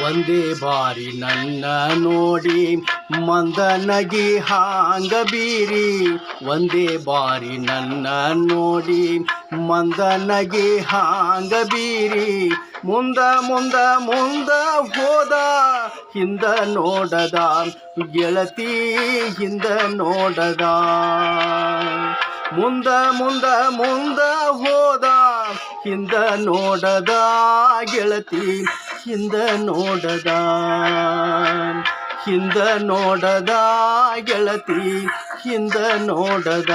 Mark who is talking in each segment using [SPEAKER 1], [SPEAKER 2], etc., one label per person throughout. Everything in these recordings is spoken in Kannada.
[SPEAKER 1] ಒಂದೇ ಬಾರಿ ನನ್ನ ನೋಡಿ ಮಂದನಗಿ ಹಾಂಗ ಬೀರಿ. ಒಂದೇ ಬಾರಿ ನನ್ನ ನೋಡಿ ಮಂದನಗಿ ಹಾಂಗ ಬೀರಿ. ಮುಂದ ಮುಂದ ಮುಂದ ಹೋದ ಹಿಂದ ನೋಡದ ಗೆಳತಿ ಹಿಂದ ನೋಡದ. ಮುಂದ ಮುಂದ ಮುಂದ ಹೋದ ಹಿಂದ ನೋಡದ ಗೆಳತಿ ಹಿಂದ ನೋಡದ. ಹಿಂದ ನೋಡದ ಗೆಳತಿ ಹಿಂದ ನೋಡದ.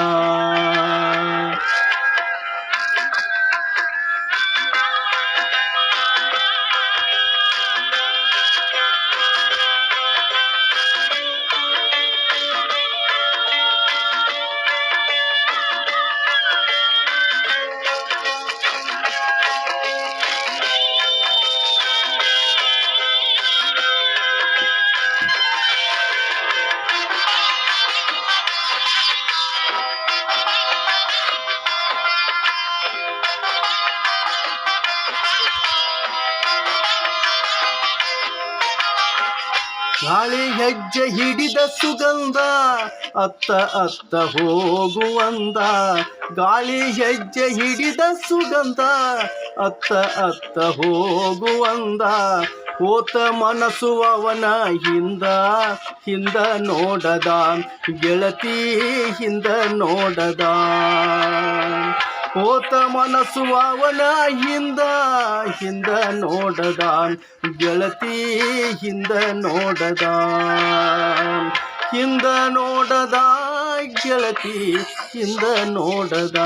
[SPEAKER 1] ಗಾಳಿ ಹೆಜ್ಜೆ ಹಿಡಿದ ಸುಗಂಧ ಅತ್ತ ಅತ್ತ ಹೋಗುವಂದ. ಗಾಳಿ ಹೆಜ್ಜೆ ಹಿಡಿದ ಸುಗಂಧ ಅತ್ತ ಅತ್ತ ಹೋಗುವಂದ. ಹೋತ ಮನಸ್ಸು ಅವನ ಹಿಂದ ಹಿಂದ ನೋಡದ ಗೆಳತಿ ಹಿಂದ ನೋಡದ. ಹೋತ ಮನಸ್ಸು ಅವನ ಹಿಂದ ಹಿಂದ ನೋಡದ ಗೆಳತಿ ಹಿಂದ ನೋಡದ. ಹಿಂದ ನೋಡದ ಗೆಳತಿ ಹಿಂದ ನೋಡದ.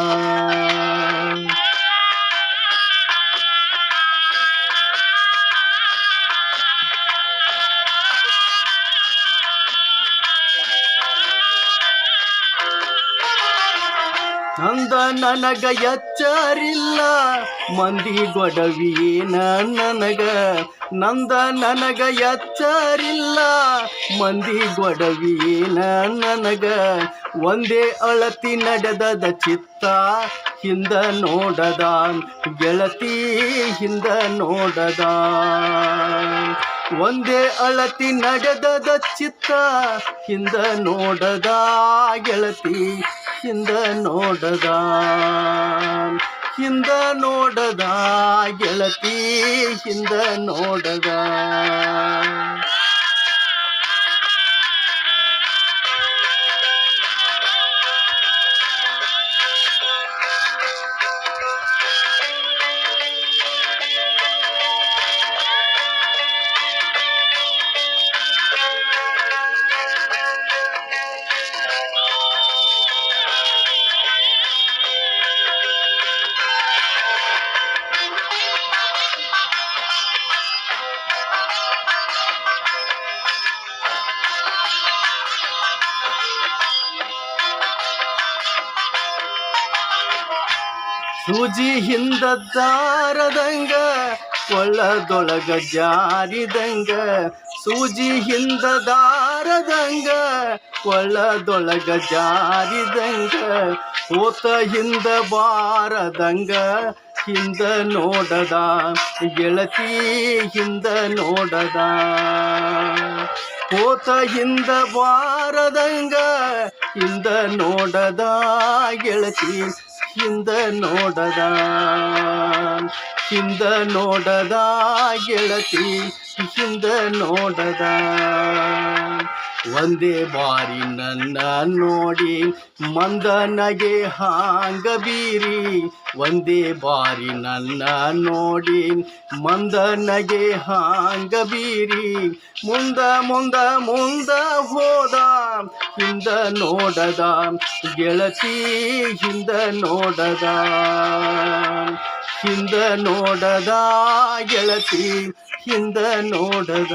[SPEAKER 1] ನಂದ ನನಗ ಎಚ್ಚರಿಲ್ಲ ಮಂದಿ ಗೊಡವಿಯೇನ ನನಗ. ನಂದ ನನಗ ಎಚ್ಚರಿಲ್ಲ ಮಂದಿ ಗೊಡವಿಯೇನ ನನಗ. ಒಂದೇ ಅಳತಿ ನಡೆದದ ಚಿತ್ತ ಹಿಂದ ನೋಡದ ಗೆಳತಿ ಹಿಂದ ನೋಡದ. ಒಂದೇ ಅಳತಿ ನಡೆದದ ಚಿತ್ತ ಹಿಂದ ನೋಡದ ಗೆಳತಿ ಹಿಂದ ನೋಡದ. ಹಿಂದ ನೋಡದ ಗೆಳತಿ ಹಿಂದ ನೋಡದ. ಸೂಜಿ ಹಿಂದ ದಾರದಂಗ ಕೊಳ್ಳದೊಳಗ ಜಾರಿದಂಗ. ಸೂಜಿ ಹಿಂದ ದಾರದಂಗ ಕೊಳ್ಳದೊಳಗ ಜಾರಿದಂಗ. ಹೋತ ಹಿಂದ ಬಾರದಂಗ ಹಿಂದ ನೋಡದ ಗೆಳತಿ ಹಿಂದ ನೋಡದ. ಹೋತ ಹಿಂದ ಬಾರದಂಗ ಹಿಂದ ನೋಡದ ಗೆಳತಿ ಹಿಂದ ನೋಡದ. ಹಿಂದ ನೋಡದ ಗೆಳತಿ ಹಿಂದ ನೋಡದ. ಒಂದೇ ಬಾರಿ ನನ್ನ ನೋಡಿ ಮಂದನಗೆ ಹಾಂಗ ಬೀರಿ. ಒಂದೇ ಬಾರಿ ನನ್ನ ನೋಡಿ ಮಂದನಗೆ ಹಾಂಗ ಬೀರಿ. ಮುಂದ ಮುಂದ ಮುಂದ ಹೋದ ಹಿಂದ ನೋಡದ ಗೆಳತಿ ಹಿಂದ ನೋಡದ. ಹಿಂದ ನೋಡದ ಗೆಳತಿ ಹಿಂದ ನೋಡದ.